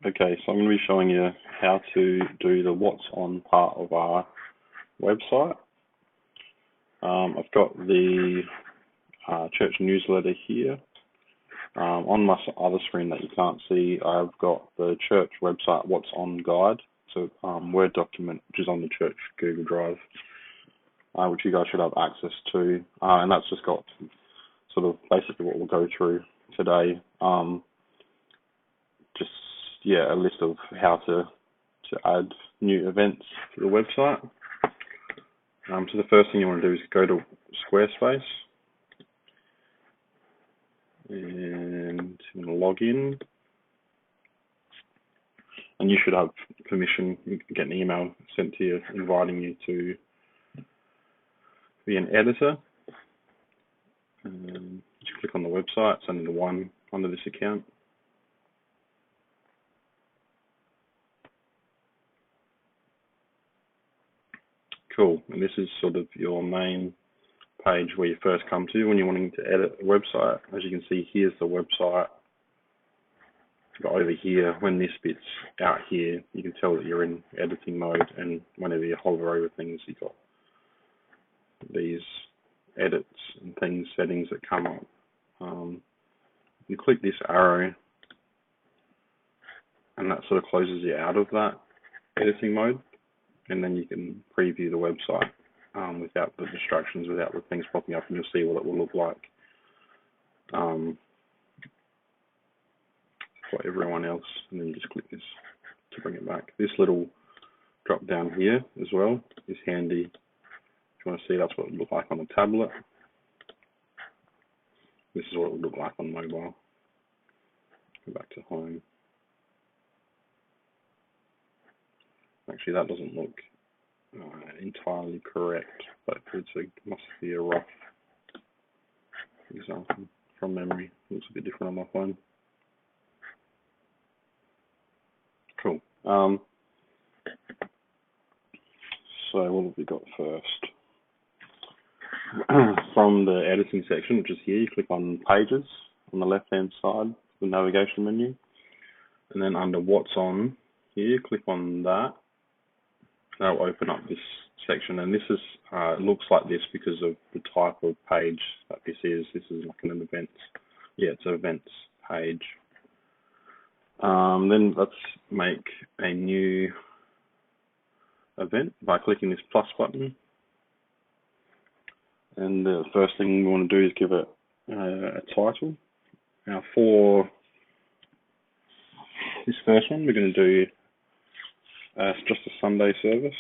Okay, so I'm going to be showing you how to do the what's on part of our website. I've got the church newsletter here. On my other screen that you can't see, I've got the church website what's on guide. So Word document, which is on the church Google Drive, which you guys should have access to. And that's just got sort of basically what we'll go through today. A list of how to add new events to the website. So the first thing you want to do is go to Squarespace and log in. And you should have permission. You can get an email sent to you inviting you to be an editor. Just click on the website. It's only the one under this account. Cool. And this is sort of your main page where you first come to when you're wanting to edit a website. As you can see, here's the website. But over here, when this bit's out here, you can tell that you're in editing mode, and whenever you hover over things, you've got these edits and things, settings that come up. You click this arrow, and that sort of closes you out of that editing mode, and then you can preview the website without the distractions, without the things popping up, and you'll see what it will look like for everyone else. And then you just click this to bring it back. This little drop down here as well is handy. If you want to see, that's what it would look like on a tablet. This is what it would look like on mobile. Go back to home. Actually, that doesn't look entirely correct, but must be a rough example from memory. It looks a bit different on my phone. Cool. So what have we got first? From the editing section, which is here, you click on Pages on the left-hand side of the navigation menu. And then under What's On here, click on that. That will open up this section. And this is looks like this because of the type of page that this is. This is like an events. Yeah, it's an events page. Then let's make a new event by clicking this plus button. And the first thing we want to do is give it a title. Now for this first one, we're going to do just a Sunday service.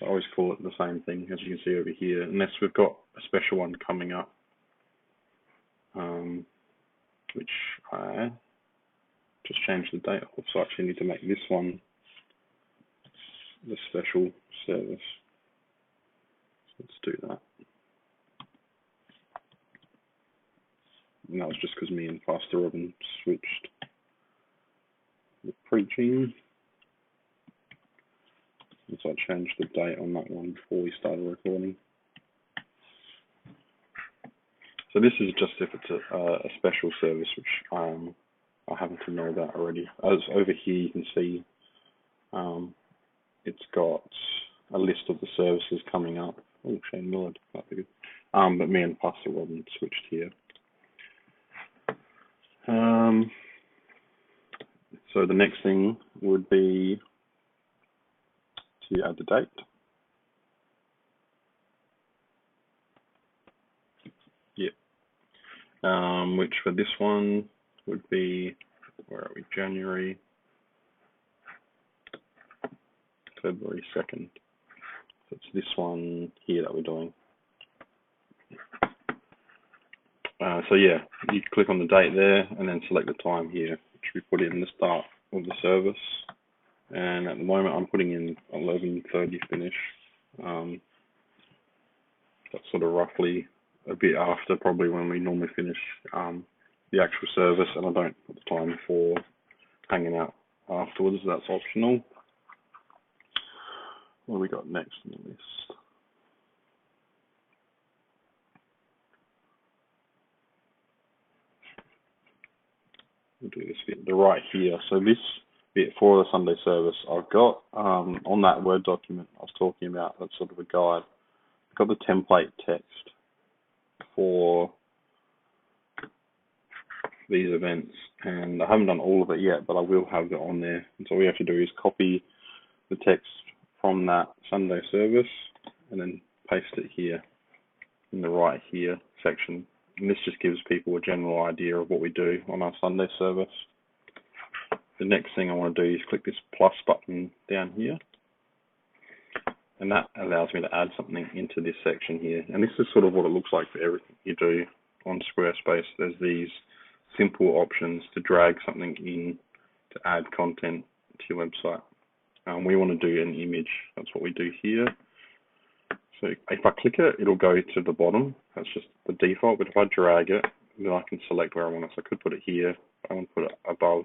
I always call it the same thing, as you can see over here, unless we've got a special one coming up, which I just changed the date of, so I actually need to make this one the special service. So let's do that. And that was just because me and Pastor Robin switched the preaching. And so I changed the date on that one before we started recording. So this is just if it's a special service, which I happen to know about already. As over here you can see it's got a list of the services coming up. Oh, Shane Millard, that'd be good. But me and Pastor Robin switched here. So the next thing would be to add the date. Yeah. Which for this one would be, where are we? January, February 2nd. So it's this one here that we're doing. So yeah, you click on the date there and then select the time here, which we put in the start of the service. And at the moment I'm putting in 11:30 finish. That's sort of roughly a bit after probably when we normally finish the actual service, and I don't put the time for hanging out afterwards. That's optional. What have we got next on the list? we'll do this bit, the right here. So this bit for the Sunday service, I've got on that Word document I was talking about, that's sort of a guide, I've got the template text for these events, and I haven't done all of it yet, but I will have it on there. And so all we have to do is copy the text from that Sunday service and then paste it here in the right here section. And this just gives people a general idea of what we do on our Sunday service. The next thing I want to do is click this plus button down here, and that allows me to add something into this section here. And this is sort of what it looks like for everything you do on Squarespace. There's these simple options to drag something in to add content to your website. We want to do an image. That's what we do here. So if I click it, it'll go to the bottom. That's just the default. But if I drag it, then I can select where I want it. So I could put it here. I want to put it above.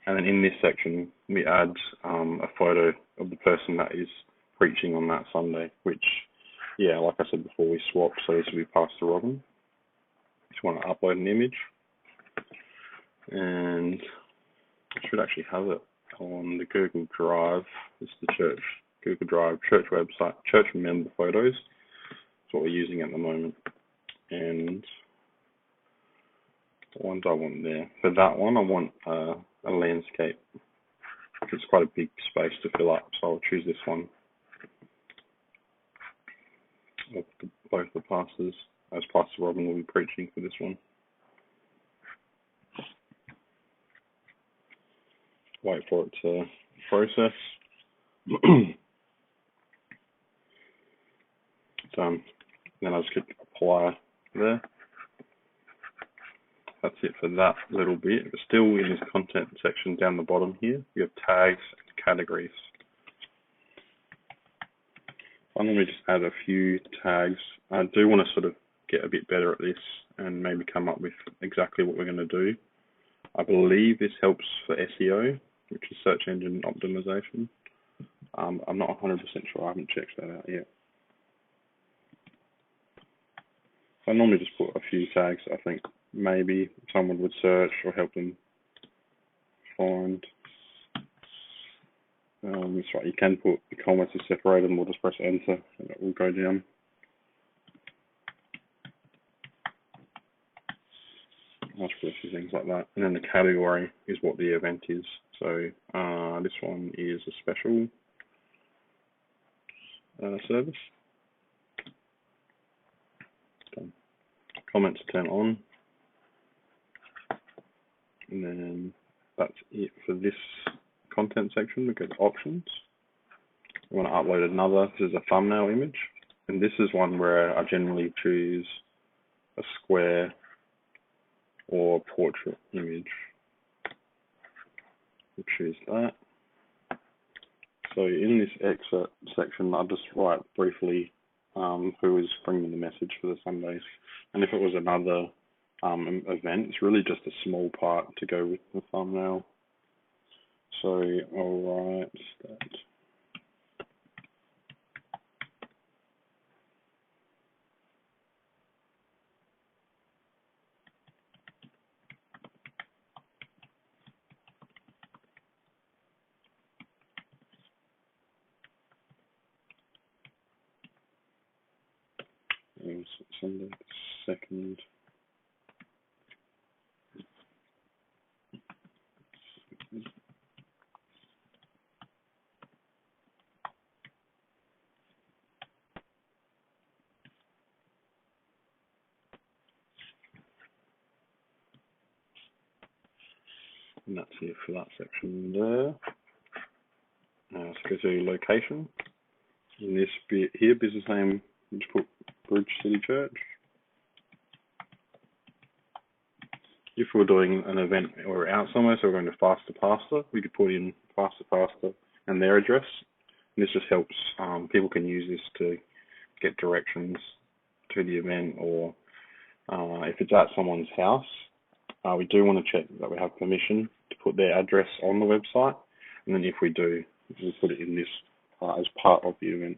And then in this section, we add a photo of the person that is preaching on that Sunday, which, yeah, like I said before, we swapped. So this will be Pastor Robin. Just want to upload an image. And I should actually have it on the Google Drive. It's the church, Google Drive, church website, church member photos. That's what we're using at the moment. And the ones I want there. For that one, I want a landscape. It's quite a big space to fill up, so I'll choose this one. Both the pastors, as Pastor Robin will be preaching for this one. Wait for it to process. Done. Then I'll just click apply there. That's it for that little bit. But still in this content section down the bottom here, we have tags and categories. I'm going to just add a few tags. I do want to sort of get a bit better at this and maybe come up with exactly what we're going to do. I believe this helps for SEO, which is search engine optimization. I'm not 100% sure. I haven't checked that out yet. So I normally just put a few tags. I think maybe someone would search or help them find. That's right. You can put the comments to separate them. We'll just press enter and it will go down. I'll just put a few things like that. And then the category is what the event is. So this one is a special service. Comments turn on. And then that's it for this content section. We go to options. We want to upload another. This is a thumbnail image. And this is one where I generally choose a square or portrait image. We'll choose that. So in this excerpt section, I'll just write briefly who is bringing the message for the Sundays. And if it was another event, it's really just a small part to go with the thumbnail. So I'll write that. Sunday 2nd. And that's it for that section there. Let's go to location. In this bit here, business name, just put Bridge City Church. If we're doing an event or we're out somewhere, so we're going to Faster Pastor, we could put in Faster Pastor and their address. And this just helps, people can use this to get directions to the event, or if it's at someone's house, we do want to check that we have permission to put their address on the website. And then if we do, we'll put it in this as part of the event.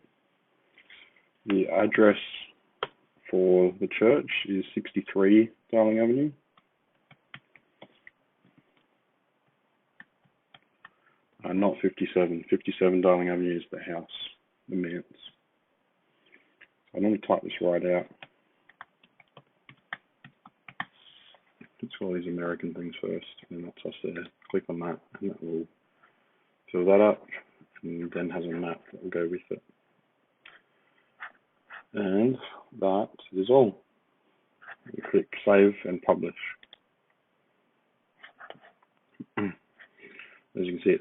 The address for the church is 63 Darling Avenue. not 57. 57 Darling Avenue is the house, the manse. So I'm going to type this right out. Let's all these American things first, and that's us there. Click on that, and that will fill that up, and then has a map that will go with it. And that is all. You click save and publish. As you can see,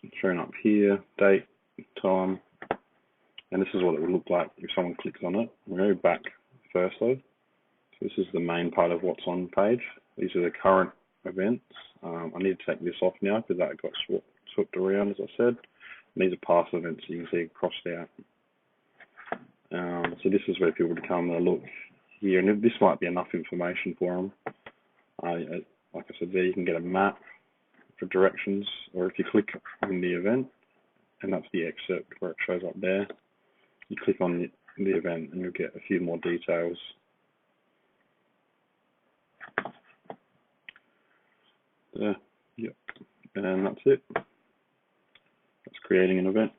it's showing up here, date, time, and this is what it would look like if someone clicks on it. We'll go back first though. So this is the main part of what's on page. These are the current events. I need to take this off now because that got swapped around, as I said. And these are past events, you can see crossed out. So this is where people come and look here, and this might be enough information for them. Like I said there, you can get a map for directions, or if you click on the event, and that's the excerpt where it shows up there, you click on the event and you'll get a few more details. There, yep, and that's it. That's creating an event.